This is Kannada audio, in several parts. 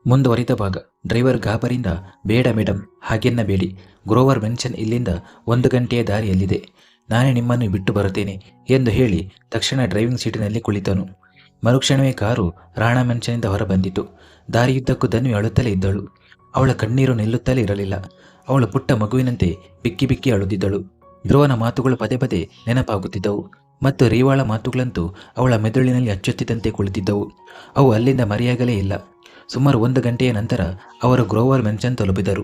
ಮುಂದುವರಿದ ಭಾಗ. ಡ್ರೈವರ್ ಗಾಬರಿಂದ, ಬೇಡ ಮೇಡಮ್, ಹಾಗೆನ್ನಬೇಡಿ. ಗ್ರೋವರ್ ಮೆನ್ಷನ್ ಇಲ್ಲಿಂದ 1 ಗಂಟೆಯ ದಾರಿಯಲ್ಲಿದೆ. ನಾನೇ ನಿಮ್ಮನ್ನು ಬಿಟ್ಟು ಬರುತ್ತೇನೆ ಎಂದು ಹೇಳಿ ತಕ್ಷಣ ಡ್ರೈವಿಂಗ್ ಸೀಟಿನಲ್ಲಿ ಕುಳಿತನು. ಮರುಕ್ಷಣವೇ ಕಾರು ರಾಣಾ ಮೆನ್ಷನ್ನಿಂದ ಹೊರಬಂದಿತು. ದಾರಿಯುದ್ದಕ್ಕೂ ಧನ್ವಿ ಅಳುತ್ತಲೇ ಇದ್ದಳು. ಅವಳ ಕಣ್ಣೀರು ನಿಲ್ಲುತ್ತಲೇ ಇರಲಿಲ್ಲ. ಅವಳು ಪುಟ್ಟ ಮಗುವಿನಂತೆ ಬಿಕ್ಕಿ ಬಿಕ್ಕಿ ಅಳುತ್ತಿದ್ದಳು. ಧ್ರುವನ ಮಾತುಗಳು ಪದೇ ಪದೇ ನೆನಪಾಗುತ್ತಿದ್ದವು ಮತ್ತು ರೀವಾಳ ಮಾತುಗಳಂತೂ ಅವಳ ಮೆದುಳಿನಲ್ಲಿ ಅಚ್ಚೊತ್ತಿದಂತೆ ಕುಳಿತಿದ್ದವು. ಅವು ಅಲ್ಲಿಂದ ಮರೆಯಾಗಲೇ ಇಲ್ಲ. ಸುಮಾರು 1 ಗಂಟೆಯ ನಂತರ ಅವರು ಗ್ರೋವರ್ ಮೆನ್ಷನ್ ತಲುಪಿದರು.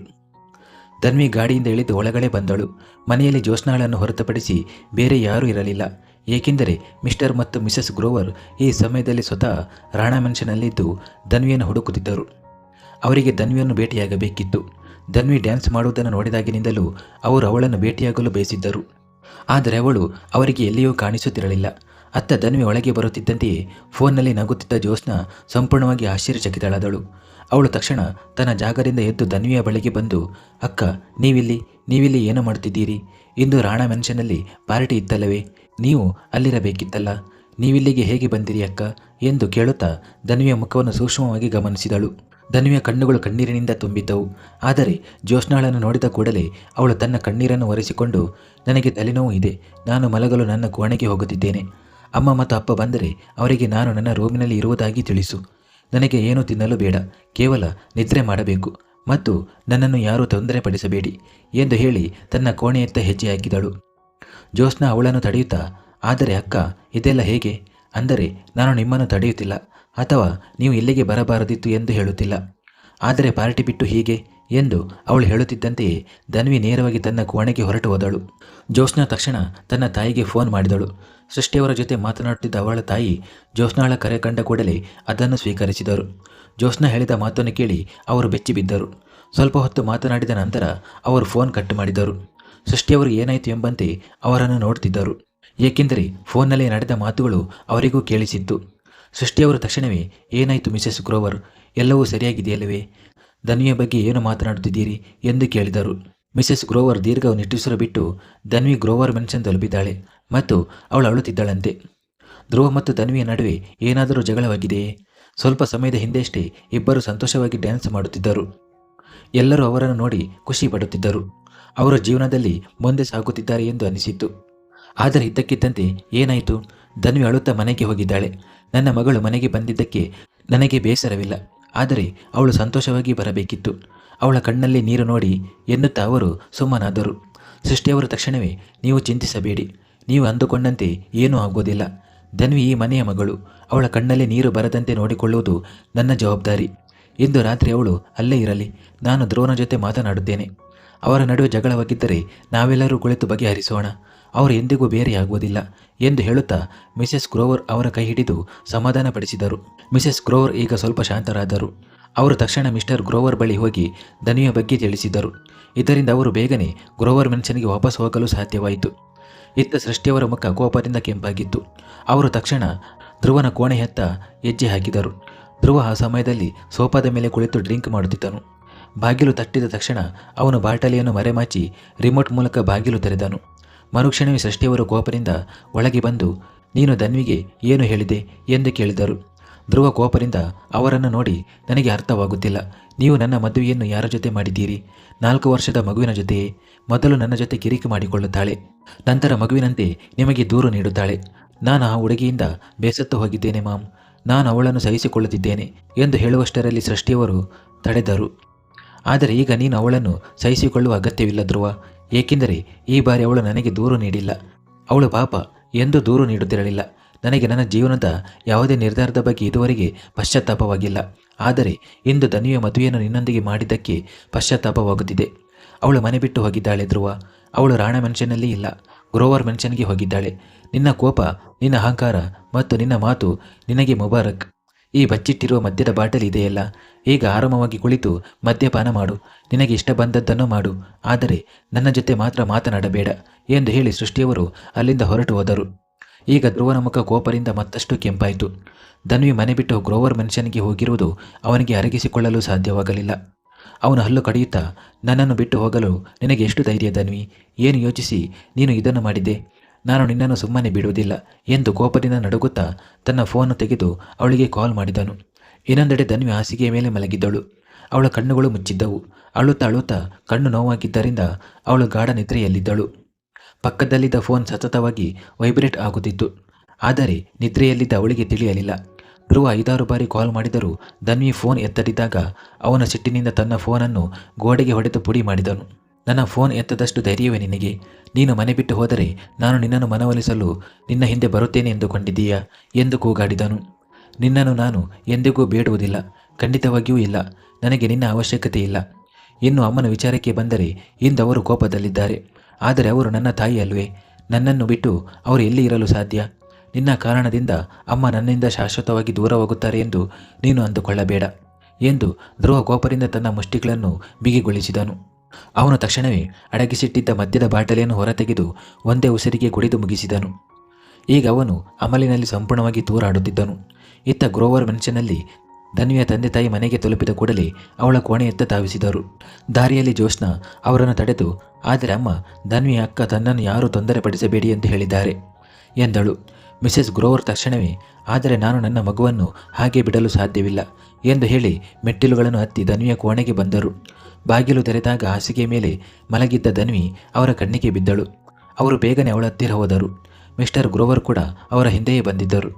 ಧನ್ವಿ ಗಾಡಿಯಿಂದ ಇಳಿದು ಒಳಗಡೆ ಬಂದಳು. ಮನೆಯಲ್ಲಿ ಜ್ಯೋತ್ಸ್ನಾಳನ್ನು ಹೊರತುಪಡಿಸಿ ಬೇರೆ ಯಾರೂ ಇರಲಿಲ್ಲ. ಏಕೆಂದರೆ ಮಿಸ್ಟರ್ ಮತ್ತು ಮಿಸಸ್ ಗ್ರೋವರ್ ಈ ಸಮಯದಲ್ಲಿ ಸ್ವತಃ ರಾಣಾ ಮೆನ್ಷನ್ನಲ್ಲಿದ್ದು ಧನ್ವಿಯನ್ನು ಹುಡುಕುತ್ತಿದ್ದರು. ಅವರಿಗೆ ಧನ್ವಿಯನ್ನು ಭೇಟಿಯಾಗಬೇಕಿತ್ತು. ಧನ್ವಿ ಡ್ಯಾನ್ಸ್ ಮಾಡುವುದನ್ನು ನೋಡಿದಾಗಿನಿಂದಲೂ ಅವರು ಅವಳನ್ನು ಭೇಟಿಯಾಗಲು ಬಯಸಿದ್ದರು. ಆದರೆ ಅವಳು ಅವರಿಗೆ ಎಲ್ಲಿಯೂ ಕಾಣಿಸುತ್ತಿರಲಿಲ್ಲ. ಅತ್ತ ಧನ್ವಿ ಒಳಗೆ ಬರುತ್ತಿದ್ದಂತೆಯೇ ಫೋನ್ನಲ್ಲಿ ನಗುತ್ತಿದ್ದ ಜ್ಯೋತ್ಸ್ನಾ ಸಂಪೂರ್ಣವಾಗಿ ಆಶ್ಚರ್ಯಚಕಿತಳಾದಳು. ಅವಳು ತಕ್ಷಣ ತನ್ನ ಜಾಗದಿಂದ ಎದ್ದು ಧನ್ವಿಯ ಬಳಿಗೆ ಬಂದು, ಅಕ್ಕ, ನೀವಿಲ್ಲಿ ಏನು ಮಾಡುತ್ತಿದ್ದೀರಿ? ಇಂದು ರಾಣಾ ಮೆನ್ಷನ್ನಲ್ಲಿ ಪಾರ್ಟಿ ಇತ್ತಲ್ಲವೇ? ನೀವು ಅಲ್ಲಿರಬೇಕಿತ್ತಲ್ಲ. ನೀವಿಲ್ಲಿಗೆ ಹೇಗೆ ಬಂದಿರಿ ಅಕ್ಕ ಎಂದು ಕೇಳುತ್ತಾ ಧನ್ವಿಯ ಮುಖವನ್ನು ಸೂಕ್ಷ್ಮವಾಗಿ ಗಮನಿಸಿದಳು. ಧನ್ವಿಯ ಕಣ್ಣುಗಳು ಕಣ್ಣೀರಿನಿಂದ ತುಂಬಿದ್ದವು. ಆದರೆ ಜ್ಯೋತ್ಸ್ನಾಳನ್ನು ನೋಡಿದ ಕೂಡಲೇ ಅವಳು ತನ್ನ ಕಣ್ಣೀರನ್ನು ಒರೆಸಿಕೊಂಡು, ನನಗೆ ತಲೆನೋವು ಇದೆ, ನಾನು ಮಲಗಲು ನನ್ನ ಕೋಣೆಗೆ ಹೋಗುತ್ತಿದ್ದೇನೆ. ಅಮ್ಮ ಮತ್ತು ಅಪ್ಪ ಬಂದರೆ ಅವರಿಗೆ ನಾನು ನನ್ನ ರೂಮಿನಲ್ಲಿ ಇರುವುದಾಗಿ ತಿಳಿಸು. ನನಗೆ ಏನೂ ತಿನ್ನಲು ಬೇಡ, ಕೇವಲ ನಿದ್ರೆ ಮಾಡಬೇಕು ಮತ್ತು ನನ್ನನ್ನು ಯಾರೂ ತೊಂದರೆಪಡಿಸಬೇಡಿ ಎಂದು ಹೇಳಿ ತನ್ನ ಕೋಣೆಯತ್ತ ಹೆಜ್ಜೆ ಹಾಕಿದಳು. ಜ್ಯೋತ್ಸ್ನಾ ಅವಳನ್ನು ತಡೆಯುತ್ತಾ, ಆದರೆ ಅಕ್ಕ, ಇದೆಲ್ಲ ಹೇಗೆ? ಅಂದರೆ ನಾನು ನಿಮ್ಮನ್ನು ತಡೆಯುತ್ತಿಲ್ಲ ಅಥವಾ ನೀವು ಇಲ್ಲಿಗೆ ಬರಬಾರದಿತ್ತು ಎಂದು ಹೇಳುತ್ತಿಲ್ಲ. ಆದರೆ ಪಾರ್ಟಿ ಬಿಟ್ಟು ಹೀಗೆ ಎಂದು ಅವಳು ಹೇಳುತ್ತಿದ್ದಂತೆಯೇ ಧನ್ವಿ ನೇರವಾಗಿ ತನ್ನ ಕೋಣೆಗೆ ಹೊರಟು ಹೋದಳು. ಜ್ಯೋತ್ಸ್ನಾ ತಕ್ಷಣ ತನ್ನ ತಾಯಿಗೆ ಫೋನ್ ಮಾಡಿದಳು. ಸೃಷ್ಟಿಯವರ ಜೊತೆ ಮಾತನಾಡುತ್ತಿದ್ದ ಅವಳ ತಾಯಿ ಜ್ಯೋತ್ಸ್ನಾಳ ಕರೆ ಕಂಡ ಕೂಡಲೇ ಅದನ್ನು ಸ್ವೀಕರಿಸಿದರು. ಜ್ಯೋತ್ಸ್ನಾ ಹೇಳಿದ ಮಾತನ್ನು ಕೇಳಿ ಅವರು ಬೆಚ್ಚಿಬಿದ್ದರು. ಸ್ವಲ್ಪ ಹೊತ್ತು ಮಾತನಾಡಿದ ನಂತರ ಅವರು ಫೋನ್ ಕಟ್ ಮಾಡಿದರು. ಸೃಷ್ಟಿಯವರು ಏನಾಯಿತು ಎಂಬಂತೆ ಅವರನ್ನು ನೋಡ್ತಿದ್ದರು. ಏಕೆಂದರೆ ಫೋನ್ನಲ್ಲಿ ನಡೆದ ಮಾತುಗಳು ಅವರಿಗೂ ಕೇಳಿಸಿತ್ತು. ಸೃಷ್ಟಿಯವರು ತಕ್ಷಣವೇ, ಏನಾಯಿತು ಮಿಸೆಸ್ ಗ್ರೋವರ್, ಎಲ್ಲವೂ ಸರಿಯಾಗಿದೆಯಲ್ಲವೇ? ಧನ್ವಿಯ ಬಗ್ಗೆ ಏನು ಮಾತನಾಡುತ್ತಿದ್ದೀರಿ ಎಂದು ಕೇಳಿದರು. ಮಿಸೆಸ್ ಗ್ರೋವರ್ ದೀರ್ಘ ನಿಟ್ಟುಸಿರು ಬಿಟ್ಟು, ಧನ್ವಿ ಗ್ರೋವರ್ ಮೆನ್ಷನ್ ತಲುಪಿದ್ದಾಳೆ ಮತ್ತು ಅವಳು ಅಳುತ್ತಿದ್ದಾಳಂತೆ. ಧ್ರುವ ಮತ್ತು ಧನ್ವಿಯ ನಡುವೆ ಏನಾದರೂ ಜಗಳವಾಗಿದೆಯೇ? ಸ್ವಲ್ಪ ಸಮಯದ ಹಿಂದೆಯಷ್ಟೇ ಇಬ್ಬರು ಸಂತೋಷವಾಗಿ ಡ್ಯಾನ್ಸ್ ಮಾಡುತ್ತಿದ್ದರು. ಎಲ್ಲರೂ ಅವರನ್ನು ನೋಡಿ ಖುಷಿ ಪಡುತ್ತಿದ್ದರು. ಅವರು ಜೀವನದಲ್ಲಿ ಮುಂದೆ ಸಾಗುತ್ತಿದ್ದಾರೆ ಎಂದು ಅನಿಸಿತು. ಆದರೆ ಇದ್ದಕ್ಕಿದ್ದಂತೆ ಏನಾಯಿತು? ಧನ್ವಿ ಅಳುತ್ತಾ ಮನೆಗೆ ಹೋಗಿದ್ದಾಳೆ. ನನ್ನ ಮಗಳು ಮನೆಗೆ ಬಂದಿದ್ದಕ್ಕೆ ನನಗೆ ಬೇಸರವಿಲ್ಲ, ಆದರೆ ಅವಳು ಸಂತೋಷವಾಗಿ ಬರಬೇಕಿತ್ತು. ಅವಳ ಕಣ್ಣಲ್ಲಿ ನೀರು ನೋಡಿ ಎನ್ನುತ್ತಾ ಅವರು ಸುಮ್ಮನಾದರು. ಸೃಷ್ಟಿಯವರು ತಕ್ಷಣವೇ, ನೀವು ಚಿಂತಿಸಬೇಡಿ, ನೀವು ಅಂದುಕೊಂಡಂತೆ ಏನೂ ಆಗೋದಿಲ್ಲ. ಧನ್ವಿ ಈ ಮನೆಯ ಮಗಳು. ಅವಳ ಕಣ್ಣಲ್ಲಿ ನೀರು ಬರದಂತೆ ನೋಡಿಕೊಳ್ಳುವುದು ನನ್ನ ಜವಾಬ್ದಾರಿ. ಇಂದು ರಾತ್ರಿ ಅವಳು ಅಲ್ಲೇ ಇರಲಿ. ನಾನು ಧ್ರುವನ ಜೊತೆ ಮಾತನಾಡುತ್ತೇನೆ. ಅವರ ನಡುವೆ ಜಗಳವಾಗಿದ್ದರೆ ನಾವೆಲ್ಲರೂ ಕುಳಿತು ಬಗೆಹರಿಸೋಣ. ಅವರು ಎಂದಿಗೂ ಬೇರೆಯಾಗುವುದಿಲ್ಲ ಎಂದು ಹೇಳುತ್ತಾ ಮಿಸೆಸ್ ಗ್ರೋವರ್ ಅವರ ಕೈ ಹಿಡಿದು ಸಮಾಧಾನಪಡಿಸಿದರು. ಮಿಸೆಸ್ ಗ್ರೋವರ್ ಈಗ ಸ್ವಲ್ಪ ಶಾಂತರಾದರು. ಅವರು ತಕ್ಷಣ ಮಿಸ್ಟರ್ ಗ್ರೋವರ್ ಬಳಿ ಹೋಗಿ ಧನ್ವಿಯ ಬಗ್ಗೆ ತಿಳಿಸಿದರು. ಇದರಿಂದ ಅವರು ಬೇಗನೆ ಗ್ರೋವರ್ ಮೆನ್ಷನ್ಗೆ ವಾಪಸ್ ಹೋಗಲು ಸಾಧ್ಯವಾಯಿತು. ಇತ್ತ ಸೃಷ್ಟಿಯವರ ಮುಖ ಕೋಪದಿಂದ ಕೆಂಪಾಗಿತ್ತು. ಅವರು ತಕ್ಷಣ ಧ್ರುವನ ಕೋಣೆಯತ್ತ ಹೆಜ್ಜೆ ಹಾಕಿದರು. ಧ್ರುವ ಆ ಸಮಯದಲ್ಲಿ ಸೋಫಾದ ಮೇಲೆ ಕುಳಿತು ಡ್ರಿಂಕ್ ಮಾಡುತ್ತಿದ್ದನು. ಬಾಗಿಲು ತಟ್ಟಿದ ತಕ್ಷಣ ಅವನು ಬಾಟಲಿಯನ್ನು ಮರೆಮಾಚಿ ರಿಮೋಟ್ ಮೂಲಕ ಬಾಗಿಲು ತೆರೆದನು. ಮರುಕ್ಷಣವೇ ಸೃಷ್ಟಿಯವರು ಕೋಪದಿಂದ ಒಳಗೆ ಬಂದು, ನೀನು ಧನ್ವಿಗೆ ಏನು ಹೇಳಿದೆ ಎಂದು ಕೇಳಿದರು. ಧ್ರುವ ಕೋಪದಿಂದ ಅವರನ್ನು ನೋಡಿ, ನನಗೆ ಅರ್ಥವಾಗುತ್ತಿಲ್ಲ. ನೀವು ನನ್ನ ಮದುವೆಯನ್ನು ಯಾರ ಜೊತೆ ಮಾಡಿದ್ದೀರಿ? 4 ವರ್ಷದ ಮಗುವಿನ ಜೊತೆಯೇ? ಮೊದಲು ನನ್ನ ಜೊತೆ ಕಿರಿಕಿ ಮಾಡಿಕೊಳ್ಳುತ್ತಾಳೆ, ನಂತರ ಮಗುವಿನಂತೆ ನಿಮಗೆ ದೂರು ನೀಡುತ್ತಾಳೆ. ನಾನು ಆ ಹುಡುಗಿಯಿಂದ ಬೇಸತ್ತು ಹೋಗಿದ್ದೇನೆ ಮಾಮ್. ನಾನು ಅವಳನ್ನು ಸಹಿಸಿಕೊಳ್ಳುತ್ತಿದ್ದೇನೆ ಎಂದು ಹೇಳುವಷ್ಟರಲ್ಲಿ ಸೃಷ್ಟಿಯವರು ತಡೆದರು. ಆದರೆ ಈಗ ನೀನು ಅವಳನ್ನು ಸಹಿಸಿಕೊಳ್ಳುವ ಅಗತ್ಯವಿಲ್ಲ ಧ್ರುವ, ಏಕೆಂದರೆ ಈ ಬಾರಿ ಅವಳು ನನಗೆ ದೂರು ನೀಡಿಲ್ಲ. ಅವಳು ಪಾಪ ಎಂದು ದೂರು ನೀಡುತ್ತಿರಲಿಲ್ಲ. ನನಗೆ ನನ್ನ ಜೀವನದ ಯಾವುದೇ ನಿರ್ಧಾರದ ಬಗ್ಗೆ ಇದುವರೆಗೆ ಪಶ್ಚಾತ್ತಾಪವಾಗಿಲ್ಲ. ಆದರೆ ಇಂದು ಧನ್ವಿಯ ಮದುವೆಯನ್ನು ನಿನ್ನೊಂದಿಗೆ ಮಾಡಿದ್ದಕ್ಕೆ ಪಶ್ಚಾತ್ತಾಪವಾಗುತ್ತಿದೆ. ಅವಳು ಮನೆ ಬಿಟ್ಟು ಹೋಗಿದ್ದಾಳೆ ಧ್ರುವ. ಅವಳು ರಾಣಾ ಮೆನ್ಷನ್ನಲ್ಲಿ ಇಲ್ಲ, ಗ್ರೋವರ್ ಮೆನ್ಷನ್ಗೆ ಹೋಗಿದ್ದಾಳೆ. ನಿನ್ನ ಕೋಪ, ನಿನ್ನ ಅಹಂಕಾರ ಮತ್ತು ನಿನ್ನ ಮಾತು ನಿನಗೆ ಮುಬಾರಕ್. ಈ ಬಚ್ಚಿಟ್ಟಿರುವ ಮದ್ಯದ ಬಾಟಲಿ ಇದೆಯಲ್ಲ, ಈಗ ಆರಾಮವಾಗಿ ಕುಳಿತು ಮದ್ಯಪಾನ ಮಾಡು. ನಿನಗೆ ಇಷ್ಟ ಬಂದದ್ದನ್ನು ಮಾಡು, ಆದರೆ ನನ್ನ ಜೊತೆ ಮಾತ್ರ ಮಾತನಾಡಬೇಡ ಎಂದು ಹೇಳಿ ಸೃಷ್ಟಿಯವರು ಅಲ್ಲಿಂದ ಹೊರಟು ಹೋದರು. ಈಗ ಧ್ರುವನ ಮುಖ ಕೋಪದಿಂದ ಮತ್ತಷ್ಟು ಕೆಂಪಾಯಿತು. ಧನ್ವಿ ಮನೆ ಬಿಟ್ಟು ಗ್ರೋವರ್ ಮೆನ್ಷನ್ಗೆ ಹೋಗಿರುವುದು ಅವನಿಗೆ ಅರಗಿಸಿಕೊಳ್ಳಲು ಸಾಧ್ಯವಾಗಲಿಲ್ಲ. ಅವನು ಹಲ್ಲು ಕಡಿಯುತ್ತಾ, ನನ್ನನ್ನು ಬಿಟ್ಟು ಹೋಗಲು ನಿನಗೆ ಎಷ್ಟು ಧೈರ್ಯ ಧನ್ವಿ? ಏನು ಯೋಚಿಸಿ ನೀನು ಇದನ್ನು ಮಾಡಿದ್ದೆ? ನಾನು ನಿನ್ನನ್ನು ಸುಮ್ಮನೆ ಬಿಡುವುದಿಲ್ಲ ಎಂದು ಕೋಪದಿಂದ ನಡುಗುತ್ತಾ ತನ್ನ ಫೋನ್ ತೆಗೆದು ಅವಳಿಗೆ ಕಾಲ್ ಮಾಡಿದನು. ಇನ್ನೊಂದೆಡೆ ಧನ್ವಿ ಹಾಸಿಗೆಯ ಮೇಲೆ ಮಲಗಿದ್ದಳು. ಅವಳ ಕಣ್ಣುಗಳು ಮುಚ್ಚಿದ್ದವು. ಅಳುತ್ತಾ ಅಳುತ್ತಾ ಕಣ್ಣು ನೋವಾಗಿದ್ದರಿಂದ ಅವಳು ಗಾಢ ನಿದ್ರೆಯಲ್ಲಿದ್ದಳು. ಪಕ್ಕದಲ್ಲಿದ್ದ ಫೋನ್ ಸತತವಾಗಿ ವೈಬ್ರೇಟ್ ಆಗುತ್ತಿತ್ತು. ಆದರೆ ನಿದ್ರೆಯಲ್ಲಿದ್ದ ಅವಳಿಗೆ ತಿಳಿಯಲಿಲ್ಲ. ಧ್ರುವ 5-6 ಬಾರಿ ಕಾಲ್ ಮಾಡಿದರೂ ಧನ್ವಿ ಫೋನ್ ಎತ್ತದಿದ್ದಾಗ ಅವನ ಸಿಟ್ಟಿನಿಂದ ತನ್ನ ಫೋನನ್ನು ಗೋಡೆಗೆ ಹೊಡೆದು ಪುಡಿ ಮಾಡಿದನು. ನನ್ನ ಫೋನ್ ಎತ್ತದಷ್ಟು ಧೈರ್ಯವೇ ನಿನಗೆ? ನೀನು ಮನೆ ಬಿಟ್ಟು ಹೋದರೆ ನಾನು ನಿನ್ನನ್ನು ಮನವೊಲಿಸಲು ನಿನ್ನ ಹಿಂದೆ ಬರುತ್ತೇನೆ ಎಂದುಕೊಂಡಿದ್ದೀಯಾ ಎಂದು ಕೂಗಾಡಿದನು. ನಿನ್ನನ್ನು ನಾನು ಎಂದಿಗೂ ಬೇಡುವುದಿಲ್ಲ, ಖಂಡಿತವಾಗಿಯೂ ಇಲ್ಲ. ನನಗೆ ನಿನ್ನ ಅವಶ್ಯಕತೆ ಇಲ್ಲ. ಇನ್ನು ಅಮ್ಮನ ವಿಚಾರಕ್ಕೆ ಬಂದರೆ ಇಂದು ಅವರು ಕೋಪದಲ್ಲಿದ್ದಾರೆ. ಆದರೆ ಅವರು ನನ್ನ ತಾಯಿ ಅಲ್ವೇ? ನನ್ನನ್ನು ಬಿಟ್ಟು ಅವರು ಎಲ್ಲಿ ಇರಲು ಸಾಧ್ಯ? ನಿನ್ನ ಕಾರಣದಿಂದ ಅಮ್ಮ ನನ್ನಿಂದ ಶಾಶ್ವತವಾಗಿ ದೂರವಾಗುತ್ತಾರೆ ಎಂದು ನೀನು ಅಂದುಕೊಳ್ಳಬೇಡ ಎಂದು ಧ್ರುವ ಕೋಪದಿಂದ ತನ್ನ ಮುಷ್ಟಿಗಳನ್ನು ಬಿಗಿಗೊಳಿಸಿದನು. ಅವನು ತಕ್ಷಣವೇ ಅಡಗಿಸಿಟ್ಟಿದ್ದ ಮದ್ಯದ ಬಾಟಲಿಯನ್ನು ಹೊರತೆಗೆದು ಒಂದೇ ಉಸಿರಿಗೆ ಕುಡಿದು ಮುಗಿಸಿದನು. ಈಗ ಅವನು ಅಮಲಿನಲ್ಲಿ ಸಂಪೂರ್ಣವಾಗಿ ತೂರಾಡುತ್ತಿದ್ದನು. ಇತ್ತ ಗ್ರೋವರ್ ಮೆನ್ಷನ್ನಲ್ಲಿ ಧನ್ವಿಯ ತಂದೆ ತಾಯಿ ಮನೆಗೆ ತಲುಪಿದ ಕೂಡಲೇ ಅವಳ ಕೋಣೆಯತ್ತ ಧಾವಿಸಿದರು. ದಾರಿಯಲ್ಲಿ ಜೋಷ್ನಾ ಅವರನ್ನು ತಡೆದು, ಆದರೆ ಅಮ್ಮ, ಧನ್ವಿಯ ಅಕ್ಕ ತನ್ನನ್ನು ಯಾರೂ ತೊಂದರೆಪಡಿಸಬೇಡಿ ಎಂದು ಹೇಳಿದ್ದಾರೆ ಎಂದಳು. ಮಿಸೆಸ್ ಗ್ರೋವರ್ ತಕ್ಷಣವೇ, ಆದರೆ ನಾನು ನನ್ನ ಮಗುವನ್ನು ಹಾಗೆ ಬಿಡಲು ಸಾಧ್ಯವಿಲ್ಲ ಎಂದು ಹೇಳಿ ಮೆಟ್ಟಿಲುಗಳನ್ನು ಹತ್ತಿ ಧನ್ವಿಯ ಕೋಣೆಗೆ ಬಂದರು. ಬಾಗಿಲು ತೆರೆದಾಗ ಹಾಸಿಗೆ ಮೇಲೆ ಮಲಗಿದ್ದ ಧನ್ವಿ ಅವರ ಕಣ್ಣಿಗೆ ಬಿದ್ದಳು. ಅವರು ಬೇಗನೆ ಅವಳ ಹತ್ತಿರ ಹೋದರು. ಮಿಸ್ಟರ್ ಗ್ರೋವರ್ ಕೂಡ ಅವರ ಹಿಂದೆಯೇ ಬಂದಿದ್ದರು.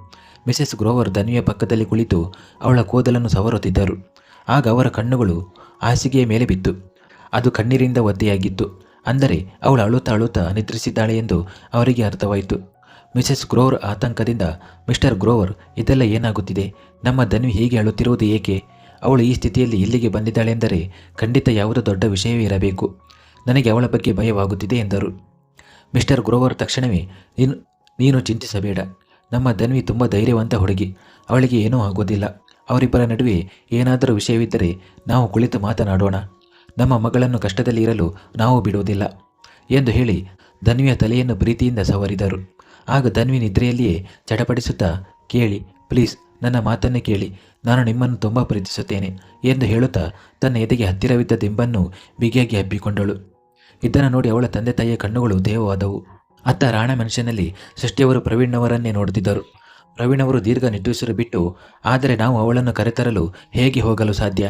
ಮಿಸೆಸ್ ಗ್ರೋವರ್ ಧನ್ವಿಯ ಪಕ್ಕದಲ್ಲಿ ಕುಳಿತು ಅವಳ ಕೂದಲನ್ನು ಸವರುತ್ತಿದ್ದರು. ಆಗ ಅವರ ಕಣ್ಣುಗಳು ಹಾಸಿಗೆಯ ಮೇಲೆ ಬಿತ್ತು. ಅದು ಕಣ್ಣೀರಿಂದ ಒದ್ದೆಯಾಗಿತ್ತು. ಅಂದರೆ ಅವಳು ಅಳುತ್ತಾ ಅಳುತ್ತಾ ನಿದ್ರಿಸಿದ್ದಾಳೆ ಎಂದು ಅವರಿಗೆ ಅರ್ಥವಾಯಿತು. ಮಿಸೆಸ್ ಗ್ರೋವರ್ ಆತಂಕದಿಂದ, ಮಿಸ್ಟರ್ ಗ್ರೋವರ್, ಇದೆಲ್ಲ ಏನಾಗುತ್ತಿದೆ? ನಮ್ಮ ಧನ್ವಿ ಹೀಗೆ ಅಳುತ್ತಿರುವುದು ಏಕೆ? ಅವಳು ಈ ಸ್ಥಿತಿಯಲ್ಲಿ ಇಲ್ಲಿಗೆ ಬಂದಿದ್ದಾಳೆಂದರೆ ಖಂಡಿತ ಯಾವುದೋ ದೊಡ್ಡ ವಿಷಯವೇ ಇರಬೇಕು. ನನಗೆ ಅವಳ ಬಗ್ಗೆ ಭಯವಾಗುತ್ತಿದೆ ಎಂದರು. ಮಿಸ್ಟರ್ ಗ್ರೋವರ್ ತಕ್ಷಣವೇ, ನೀನು ಚಿಂತಿಸಬೇಡ. ನಮ್ಮ ಧನ್ವಿ ತುಂಬ ಧೈರ್ಯವಂತ ಹುಡುಗಿ. ಅವಳಿಗೆ ಏನೂ ಆಗೋದಿಲ್ಲ. ಅವರಿಬ್ಬರ ನಡುವೆ ಏನಾದರೂ ವಿಷಯವಿದ್ದರೆ ನಾವು ಕುಳಿತು ಮಾತನಾಡೋಣ. ನಮ್ಮ ಮಗಳನ್ನು ಕಷ್ಟದಲ್ಲಿ ಇರಲು ನಾವು ಬಿಡುವುದಿಲ್ಲ ಎಂದು ಹೇಳಿ ಧನ್ವಿಯ ತಲೆಯನ್ನು ಪ್ರೀತಿಯಿಂದ ಸವರಿದರು. ಆಗ ಧನ್ವಿ ನಿದ್ರೆಯಲ್ಲಿಯೇ ಚಡಪಡಿಸುತ್ತಾ, ಕೇಳಿ, ಪ್ಲೀಸ್, ನನ್ನ ಮಾತನ್ನು ಕೇಳಿ. ನಾನು ನಿಮ್ಮನ್ನು ತುಂಬ ಪ್ರೀತಿಸುತ್ತೇನೆ ಎಂದು ಹೇಳುತ್ತಾ ತನ್ನ ಎದೆಗೆ ಹತ್ತಿರವಿದ್ದ ದಿಂಬನ್ನು ಬಿಗಿಯಾಗಿ ಹಬ್ಬಿಕೊಂಡಳು. ಇದನ್ನು ನೋಡಿ ಅವಳ ತಂದೆ ತಾಯಿಯ ಕಣ್ಣುಗಳು ದೇವವಾದವು. ಅತ್ತ ರಾಣ ಮೆನ್ಷನ್ನಲ್ಲಿ ಸೃಷ್ಟಿಯವರು ಪ್ರವೀಣ್ ನೋಡುತ್ತಿದ್ದರು. ಪ್ರವೀಣ್ ಅವರು ದೀರ್ಘ ನಿಟ್ಟುಸಿರು ಬಿಟ್ಟು, ಆದರೆ ನಾವು ಅವಳನ್ನು ಕರೆತರಲು ಹೇಗೆ ಹೋಗಲು ಸಾಧ್ಯ?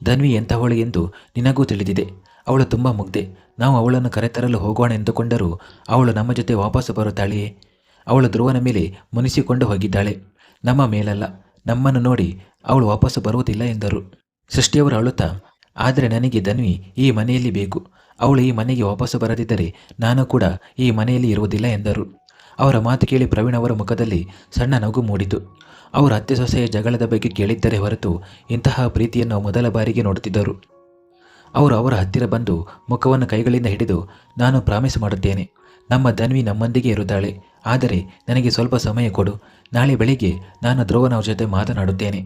ಧನ್ವಿ ಎಂತಹವಳು ಎಂದು ನಿನಗೂ ತಿಳಿದಿದೆ. ಅವಳು ತುಂಬ ಮುಗ್ಧೆ. ನಾವು ಅವಳನ್ನು ಕರೆತರಲು ಹೋಗೋಣ ಎಂದುಕೊಂಡರೂ ಅವಳು ನಮ್ಮ ಜೊತೆ ವಾಪಸ್ಸು ಬರುತ್ತಾಳೆಯೇ? ಅವಳು ಧ್ರುವನ ಮೇಲೆ ಮುನಿಸಿಕೊಂಡು ಹೋಗಿದ್ದಾಳೆ, ನಮ್ಮ ಮೇಲಲ್ಲ. ನಮ್ಮನ್ನು ನೋಡಿ ಅವಳು ವಾಪಸ್ಸು ಬರುವುದಿಲ್ಲ ಎಂದರು. ಸೃಷ್ಟಿಯವರು ಅಳುತ್ತಾ, ಆದರೆ ನನಗೆ ಧನ್ವಿ ಈ ಮನೆಯಲ್ಲಿ ಬೇಕು. ಅವಳು ಈ ಮನೆಗೆ ವಾಪಸ್ಸು ಬರದಿದ್ದರೆ ನಾನು ಕೂಡ ಈ ಮನೆಯಲ್ಲಿ ಇರುವುದಿಲ್ಲ ಎಂದರು. ಅವರ ಮಾತು ಕೇಳಿ ಪ್ರವೀಣ್ ಅವರ ಮುಖದಲ್ಲಿ ಸಣ್ಣ ನಗು ಮೂಡಿತು. ಅವರು ಅತ್ತೆ ಸೊಸೆಯ ಜಗಳದ ಬಗ್ಗೆ ಕೇಳಿದ್ದರೆ ಹೊರತು ಇಂತಹ ಪ್ರೀತಿಯನ್ನು ಮೊದಲ ಬಾರಿಗೆ ನೋಡುತ್ತಿದ್ದರು. ಅವರು ಅವರ ಹತ್ತಿರ ಬಂದು ಮುಖವನ್ನು ಕೈಗಳಿಂದ ಹಿಡಿದು, ನಾನು ಪ್ರಾಮಿಸ್ ಮಾಡುತ್ತೇನೆ, ನಮ್ಮ ಧನ್ವಿ ನಮ್ಮೊಂದಿಗೆ ಇರುತ್ತಾಳೆ. ಆದರೆ ನನಗೆ ಸ್ವಲ್ಪ ಸಮಯ ಕೊಡು. ನಾಳೆ ಬೆಳಿಗ್ಗೆ ನಾನು ಧ್ರುವನ ಜೊತೆ ಮಾತನಾಡುತ್ತೇನೆ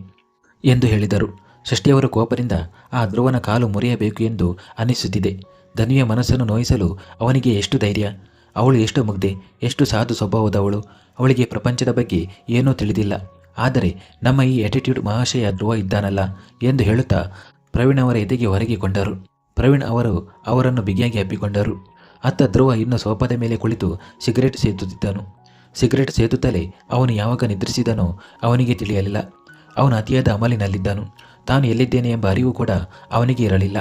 ಎಂದು ಹೇಳಿದರು. ಸೃಷ್ಟಿಯವರು ಕೋಪದಿಂದ, ಆ ಧ್ರುವನ ಕಾಲು ಮುರಿಯಬೇಕು ಎಂದು ಅನ್ನಿಸುತ್ತಿದೆ. ಧನ್ವಿಯ ಮನಸ್ಸನ್ನು ನೋಯಿಸಲು ಅವನಿಗೆ ಎಷ್ಟು ಧೈರ್ಯ! ಅವಳು ಎಷ್ಟು ಮುಗ್ಧೆ, ಎಷ್ಟು ಸಾಧು ಸ್ವಭಾವದವಳು. ಅವಳಿಗೆ ಪ್ರಪಂಚದ ಬಗ್ಗೆ ಏನೂ ತಿಳಿದಿಲ್ಲ. ಆದರೆ ನಮ್ಮ ಈ ಆಟಿಟ್ಯೂಡ್ ಮಹಾಶಯ ಧ್ರುವ ಇದ್ದಾನಲ್ಲ ಎಂದು ಹೇಳುತ್ತಾ ಪ್ರವೀಣ್ ಅವರ ಎದೆಗೆ ಹೊರಗಿಕೊಂಡರು. ಪ್ರವೀಣ್ ಅವರನ್ನು ಬಿಗಿಯಾಗಿ ಹಬ್ಬಿಕೊಂಡರು. ಅತ್ತ ಧ್ರುವ ಇನ್ನು ಸೋಫಾದ ಮೇಲೆ ಕುಳಿತು ಸಿಗರೇಟ್ ಸೇದುತ್ತಿದ್ದನು. ಸಿಗರೇಟ್ ಸೇದುತ್ತಲೇ ಅವನು ಯಾವಾಗ ನಿದ್ರಿಸಿದನೋ ಅವನಿಗೆ ತಿಳಿಯಲಿಲ್ಲ. ಅವನು ಅತಿಯಾದ ಅಮಲಿನಲ್ಲಿದ್ದನು. ತಾನು ಎಲ್ಲಿದ್ದೇನೆ ಎಂಬ ಅರಿವು ಕೂಡ ಅವನಿಗೆ ಇರಲಿಲ್ಲ.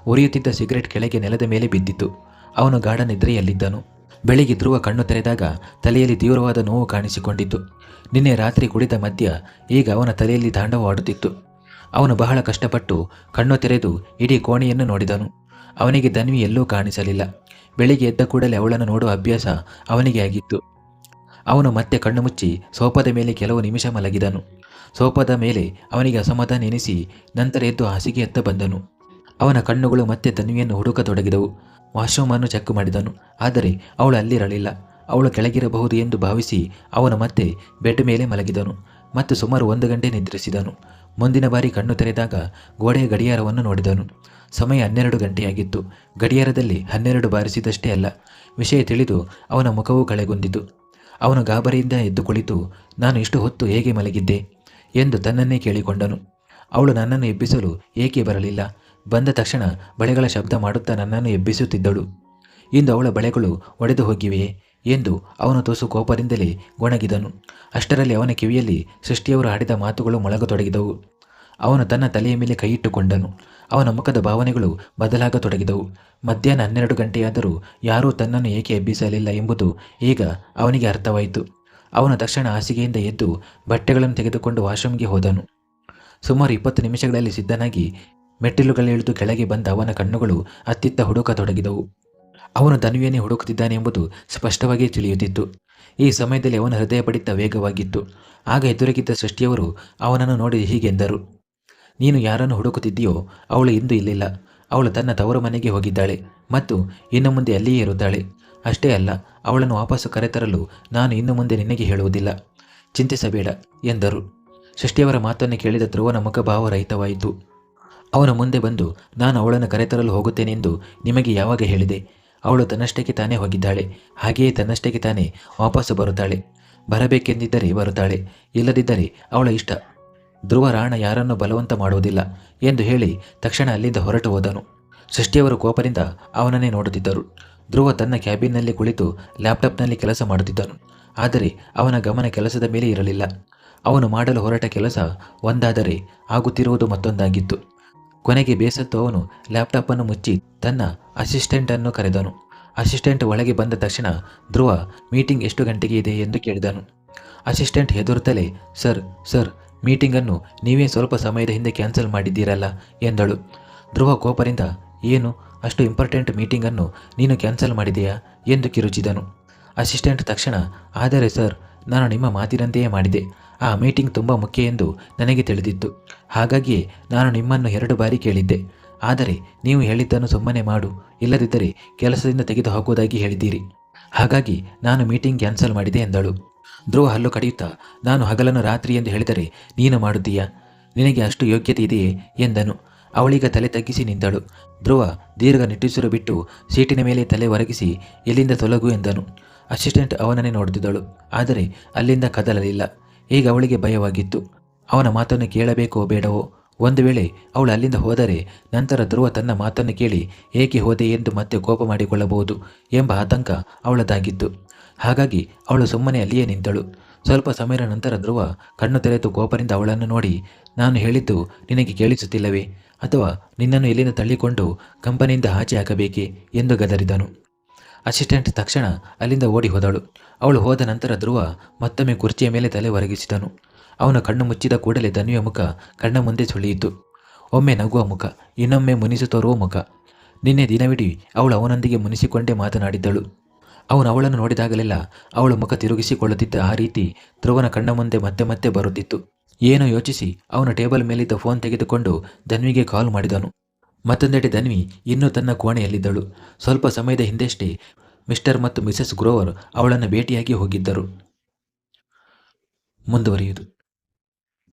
ಉರಿಯುತ್ತಿದ್ದ ಸಿಗರೇಟ್ ಕೆಳಗೆ ನೆಲದ ಮೇಲೆ ಬಿದ್ದಿತ್ತು. ಅವನು ಗಾಢ ನಿದ್ರೆಯಲ್ಲಿದ್ದನು. ಬೆಳಿಗ್ಗೆ ಧ್ರುವ ಕಣ್ಣು ತೆರೆದಾಗ ತಲೆಯಲ್ಲಿ ತೀವ್ರವಾದ ನೋವು ಕಾಣಿಸಿಕೊಂಡಿತ್ತು. ನಿನ್ನೆ ರಾತ್ರಿ ಕುಡಿದ ಮದ್ಯ ಈಗ ಅವನ ತಲೆಯಲ್ಲಿ ತಾಂಡವವಾಡುತ್ತಿತ್ತು. ಅವನು ಬಹಳ ಕಷ್ಟಪಟ್ಟು ಕಣ್ಣು ತೆರೆದು ಇಡೀ ಕೋಣೆಯನ್ನು ನೋಡಿದನು. ಅವನಿಗೆ ಧನ್ವಿ ಎಲ್ಲೂ ಕಾಣಿಸಲಿಲ್ಲ. ಬೆಳಿಗ್ಗೆ ಎದ್ದ ಕೂಡಲೇ ಅವಳನ್ನು ನೋಡುವ ಅಭ್ಯಾಸ ಅವನಿಗೆ ಆಗಿತ್ತು. ಅವನು ಮತ್ತೆ ಕಣ್ಣು ಮುಚ್ಚಿ ಸೋಫಾದ ಮೇಲೆ ಕೆಲವು ನಿಮಿಷ ಮಲಗಿದನು. ಸೋಫಾದ ಮೇಲೆ ಅವನಿಗೆ ಅಸಮಾಧಾನ ಎನಿಸಿ ನಂತರ ಎದ್ದು ಹಾಸಿಗೆ ಎತ್ತ ಬಂದನು. ಅವನ ಕಣ್ಣುಗಳು ಮತ್ತೆ ಧನ್ವಿಯನ್ನು ಹುಡುಕತೊಡಗಿದವು. ವಾಶ್ರೂಮನ್ನು ಚೆಕ್ ಮಾಡಿದನು, ಆದರೆ ಅವಳು ಅಲ್ಲಿರಲಿಲ್ಲ. ಅವಳು ಕೆಳಗಿರಬಹುದು ಎಂದು ಭಾವಿಸಿ ಅವನು ಮತ್ತೆ ಬೆಡ್ ಮೇಲೆ ಮಲಗಿದನು ಮತ್ತು ಸುಮಾರು 1 ಗಂಟೆ ನಿದ್ರಿಸಿದನು. ಮುಂದಿನ ಬಾರಿ ಕಣ್ಣು ತೆರೆದಾಗ ಗೋಡೆಯ ಗಡಿಯಾರವನ್ನು ನೋಡಿದನು. ಸಮಯ 12 ಗಂಟೆಯಾಗಿತ್ತು. ಗಡಿಯಾರದಲ್ಲಿ 12 ಬಾರಿಸಿದಷ್ಟೇ ಅಲ್ಲ, ವಿಷಯ ತಿಳಿದು ಅವನ ಮುಖವೂ ಕಳೆಗುಂದಿತು. ಅವನು ಗಾಬರಿಯಿಂದ ಎದ್ದು ಕುಳಿತು, ನಾನು ಇಷ್ಟು ಹೊತ್ತು ಹೇಗೆ ಮಲಗಿದ್ದೆ ಎಂದು ತನ್ನನ್ನೇ ಕೇಳಿಕೊಂಡನು. ಅವಳು ನನ್ನನ್ನು ಎಬ್ಬಿಸಲು ಏಕೆ ಬರಲಿಲ್ಲ? ಬಂದ ತಕ್ಷಣ ಬಳೆಗಳ ಶಬ್ದ ಮಾಡುತ್ತಾ ನನ್ನನ್ನು ಎಬ್ಬಿಸುತ್ತಿದ್ದಳು. ಇಂದು ಅವಳ ಬಳೆಗಳು ಒಡೆದು ಹೋಗಿವೆಯೇ ಎಂದು ಅವನು ತುಸು ಕೋಪದಿಂದಲೇ ಗೊಣಗಿದನು. ಅಷ್ಟರಲ್ಲಿ ಅವನ ಕಿವಿಯಲ್ಲಿ ಸೃಷ್ಟಿಯವರು ಆಡಿದ ಮಾತುಗಳು ಮೊಳಗತೊಡಗಿದವು. ಅವನು ತನ್ನ ತಲೆಯ ಮೇಲೆ ಕೈಯಿಟ್ಟುಕೊಂಡನು. ಅವನ ಮುಖದ ಭಾವನೆಗಳು ಬದಲಾಗತೊಡಗಿದವು. ಮಧ್ಯಾಹ್ನ 12 ಗಂಟೆಯಾದರೂ ಯಾರೂ ತನ್ನನ್ನು ಏಕೆ ಎಬ್ಬಿಸಲಿಲ್ಲ ಎಂಬುದು ಈಗ ಅವನಿಗೆ ಅರ್ಥವಾಯಿತು. ಅವನು ತಕ್ಷಣ ಹಾಸಿಗೆಯಿಂದ ಎದ್ದು ಬಟ್ಟೆಗಳನ್ನು ತೆಗೆದುಕೊಂಡು ವಾಶ್ರೂಮ್ಗೆ ಹೋದನು. ಸುಮಾರು 20 ನಿಮಿಷಗಳಲ್ಲಿ ಸಿದ್ಧನಾಗಿ ಮೆಟ್ಟಿಲುಗಳಿಳಿದು ಕೆಳಗೆ ಬಂದ ಅವನ ಕಣ್ಣುಗಳು ಅತ್ತಿತ್ತ ಹುಡುಕತೊಡಗಿದವು. ಅವನು ಧನ್ವಿಯನ್ನೇ ಹುಡುಕುತ್ತಿದ್ದಾನೆ ಎಂಬುದು ಸ್ಪಷ್ಟವಾಗಿ ತಿಳಿಯುತ್ತಿತ್ತು. ಈ ಸಮಯದಲ್ಲಿ ಅವನ ಹೃದಯ ಬಡಿತ ವೇಗವಾಗಿತ್ತು. ಆಗ ಎದುರಿಗಿದ್ದ ಸೃಷ್ಟಿಯವರು ಅವನನ್ನು ನೋಡಿ ಹೀಗೆಂದರು, ನೀನು ಯಾರನ್ನು ಹುಡುಕುತ್ತಿದ್ದೀಯೋ ಅವಳು ಇಂದು ಇಲ್ಲಿಲ್ಲ. ಅವಳು ತನ್ನ ತವರು ಮನೆಗೆ ಹೋಗಿದ್ದಾಳೆ ಮತ್ತು ಇನ್ನು ಮುಂದೆ ಅಲ್ಲಿಯೇ ಇರುತ್ತಾಳೆ. ಅಷ್ಟೇ ಅಲ್ಲ, ಅವಳನ್ನು ವಾಪಸ್ಸು ಕರೆತರಲು ನಾನು ಇನ್ನು ಮುಂದೆ ನಿನಗೆ ಹೇಳುವುದಿಲ್ಲ. ಚಿಂತಿಸಬೇಡ ಎಂದರು. ಸೃಷ್ಟಿಯವರ ಮಾತನ್ನು ಕೇಳಿದ ಧ್ರುವನ ಮುಖಭಾವರಹಿತವಾಯಿತು. ಅವನು ಮುಂದೆ ಬಂದು, ನಾನು ಅವಳನ್ನು ಕರೆತರಲು ಹೋಗುತ್ತೇನೆಂದು ನಿಮಗೆ ಯಾವಾಗ ಹೇಳಿದೆ? ಅವಳು ತನ್ನಷ್ಟಕ್ಕೆ ತಾನೇ ಹೋಗಿದ್ದಾಳೆ. ಹಾಗೆಯೇ ತನ್ನಷ್ಟಕ್ಕೆ ತಾನೇ ವಾಪಸ್ಸು ಬರುತ್ತಾಳೆ. ಬರಬೇಕೆಂದಿದ್ದರೆ ಬರುತ್ತಾಳೆ, ಇಲ್ಲದಿದ್ದರೆ ಅವಳ ಇಷ್ಟ. ಧ್ರುವ ರಾಣ ಯಾರನ್ನು ಬಲವಂತ ಮಾಡುವುದಿಲ್ಲ ಎಂದು ಹೇಳಿ ತಕ್ಷಣ ಅಲ್ಲಿಂದ ಹೊರಟು ಹೋದನು. ಸೃಷ್ಟಿಯವರು ಕೋಪದಿಂದ ಅವನನ್ನೇ ನೋಡುತ್ತಿದ್ದರು. ಧ್ರುವ ತನ್ನ ಕ್ಯಾಬಿನ್ನಲ್ಲಿ ಕುಳಿತು ಲ್ಯಾಪ್ಟಾಪ್ನಲ್ಲಿ ಕೆಲಸ ಮಾಡುತ್ತಿದ್ದನು. ಆದರೆ ಅವನ ಗಮನ ಕೆಲಸದ ಮೇಲೆ ಇರಲಿಲ್ಲ. ಅವನು ಮಾಡಲು ಹೊರಟ ಕೆಲಸ ಒಂದಾದರೆ ಆಗುತ್ತಿರುವುದು ಮತ್ತೊಂದಾಗಿತ್ತು. ಕೊನೆಗೆ ಬೇಸತ್ತು ಅವನು ಲ್ಯಾಪ್ಟಾಪನ್ನು ಮುಚ್ಚಿ ತನ್ನ ಅಸಿಸ್ಟೆಂಟನ್ನು ಕರೆದನು. ಅಸಿಸ್ಟೆಂಟ್ ಒಳಗೆ ಬಂದ ತಕ್ಷಣ ಧ್ರುವ ಮೀಟಿಂಗ್ ಎಷ್ಟು ಗಂಟೆಗೆ ಇದೆ ಎಂದು ಕೇಳಿದನು. ಅಸಿಸ್ಟೆಂಟ್ ಹೆದರುತ್ತಲೇ, ಸರ್ ಸರ್ ಮೀಟಿಂಗನ್ನು ನೀವೇ ಸ್ವಲ್ಪ ಸಮಯದ ಹಿಂದೆ ಕ್ಯಾನ್ಸಲ್ ಮಾಡಿದ್ದೀರಲ್ಲ ಎಂದಳು. ಧ್ರುವ ಕೋಪದಿಂದ, ಏನು, ಅಷ್ಟು ಇಂಪಾರ್ಟೆಂಟ್ ಮೀಟಿಂಗನ್ನು ನೀನು ಕ್ಯಾನ್ಸಲ್ ಮಾಡಿದೆಯಾ ಎಂದು ಕಿರುಚಿದನು. ಅಸಿಸ್ಟೆಂಟ್ ತಕ್ಷಣ, ಆದರೆ ಸರ್, ನಾನು ನಿಮ್ಮ ಮಾತಿನಂತೆಯೇ ಮಾಡಿದೆ. ಆ ಮೀಟಿಂಗ್ ತುಂಬ ಮುಖ್ಯ ಎಂದು ನನಗೆ ತಿಳಿದಿತ್ತು. ಹಾಗಾಗಿಯೇ ನಾನು ನಿಮ್ಮನ್ನು 2 ಬಾರಿ ಕೇಳಿದ್ದೆ. ಆದರೆ ನೀವು ಹೇಳಿದ್ದನ್ನು ಸುಮ್ಮನೆ ಮಾಡು, ಇಲ್ಲದಿದ್ದರೆ ಕೆಲಸದಿಂದ ತೆಗೆದು ಹಾಕುವುದಾಗಿ ಹೇಳಿದ್ದೀರಿ. ಹಾಗಾಗಿ ನಾನು ಮೀಟಿಂಗ್ ಕ್ಯಾನ್ಸಲ್ ಮಾಡಿದೆ ಎಂದಳು. ಧ್ರುವ ಹಲ್ಲು ಕಡಿಯುತ್ತಾ, ನಾನು ಹಗಲನ್ನು ರಾತ್ರಿ ಎಂದು ಹೇಳಿದರೆ ನೀನು ಮಾಡುತ್ತೀಯಾ? ನಿನಗೆ ಅಷ್ಟು ಯೋಗ್ಯತೆ ಇದೆಯೇ ಎಂದನು. ಅವಳೀಗ ತಲೆ ತಗ್ಗಿಸಿ ನಿಂತಳು. ಧ್ರುವ ದೀರ್ಘ ನಿಟ್ಟುಸಿರು ಬಿಟ್ಟು ಸೀಟಿನ ಮೇಲೆ ತಲೆ ಒರಗಿಸಿ, ಎಲ್ಲಿಂದ ತೊಲಗು ಎಂದನು. ಅಸಿಸ್ಟೆಂಟ್ ಅವನನ್ನೇ ನೋಡುತ್ತಿದ್ದಳು, ಆದರೆ ಅಲ್ಲಿಂದ ಕದಲಲಿಲ್ಲ. ಈಗ ಅವಳಿಗೆ ಭಯವಾಗಿತ್ತು. ಅವನ ಮಾತನ್ನು ಕೇಳಬೇಕೋ ಬೇಡವೋ? ಒಂದು ವೇಳೆ ಅವಳು ಅಲ್ಲಿಂದ ಹೋದರೆ ನಂತರ ಧ್ರುವ ತನ್ನ ಮಾತನ್ನು ಕೇಳಿ ಏಕೆ ಹೋದೆ ಎಂದು ಮತ್ತೆ ಕೋಪ ಮಾಡಿಕೊಳ್ಳಬಹುದು ಎಂಬ ಆತಂಕ ಅವಳದಾಗಿತ್ತು. ಹಾಗಾಗಿ ಅವಳು ಸುಮ್ಮನೆ ಅಲ್ಲಿಯೇ ನಿಂತಳು. ಸ್ವಲ್ಪ ಸಮಯದ ನಂತರ ಧ್ರುವ ಕಣ್ಣು ತೆರೆದು ಕೋಪದಿಂದ ಅವಳನ್ನು ನೋಡಿ, ನಾನು ಹೇಳಿದ್ದು ನಿನಗೆ ಕೇಳಿಸುತ್ತಿಲ್ಲವೇ? ಅಥವಾ ನಿನ್ನನ್ನು ಎಲ್ಲಿಂದ ತಳ್ಳಿಕೊಂಡು ಕಂಪನಿಯಿಂದ ಆಚೆ ಹಾಕಬೇಕೇ ಎಂದು ಗದರಿದನು. ಅಸಿಸ್ಟೆಂಟ್ ತಕ್ಷಣ ಅಲ್ಲಿಂದ ಓಡಿ ಹೋದಳು. ಅವಳು ಹೋದ ನಂತರ ಧ್ರುವ ಮತ್ತೊಮ್ಮೆ ಕುರ್ಚಿಯ ಮೇಲೆ ತಲೆ ಒರಗಿಸಿದನು. ಅವನು ಕಣ್ಣು ಮುಚ್ಚಿದ ಕೂಡಲೇ ಧನ್ವಿಯ ಮುಖ ಕಣ್ಣ ಮುಂದೆ ಸುಳಿಯಿತು. ಒಮ್ಮೆ ನಗುವ ಮುಖ, ಇನ್ನೊಮ್ಮೆ ಮುನಿಸು ತೋರುವ ಮುಖ. ನಿನ್ನೆ ದಿನವಿಡೀ ಅವಳು ಅವನೊಂದಿಗೆ ಮುನಿಸಿಕೊಂಡೇ ಮಾತನಾಡಿದ್ದಳು. ಅವನು ಅವಳನ್ನು ನೋಡಿದಾಗಲೆಲ್ಲ ಅವಳು ಮುಖ ತಿರುಗಿಸಿಕೊಳ್ಳುತ್ತಿದ್ದ ಆ ರೀತಿ ಧ್ರುವನ ಕಣ್ಣ ಮುಂದೆ ಮತ್ತೆ ಮತ್ತೆ ಬರುತ್ತಿತ್ತು. ಏನೋ ಯೋಚಿಸಿ ಅವನು ಟೇಬಲ್ ಮೇಲಿದ್ದ ಫೋನ್ ತೆಗೆದುಕೊಂಡು ಧನ್ವಿಗೆ ಕಾಲ್ ಮಾಡಿದನು. ಮತ್ತೊಂದೆಡೆ ಧನ್ವಿ ಇನ್ನೂ ತನ್ನ ಕೋಣೆಯಲ್ಲಿದ್ದಳು. ಸ್ವಲ್ಪ ಸಮಯದ ಹಿಂದಷ್ಟೇ ಮಿಸ್ಟರ್ ಮತ್ತು ಮಿಸೆಸ್ ಗ್ರೋವರ್ ಅವಳನ್ನು ಭೇಟಿಯಾಗಿ ಹೋಗಿದ್ದರು. ಮುಂದುವರಿಯುವುದು.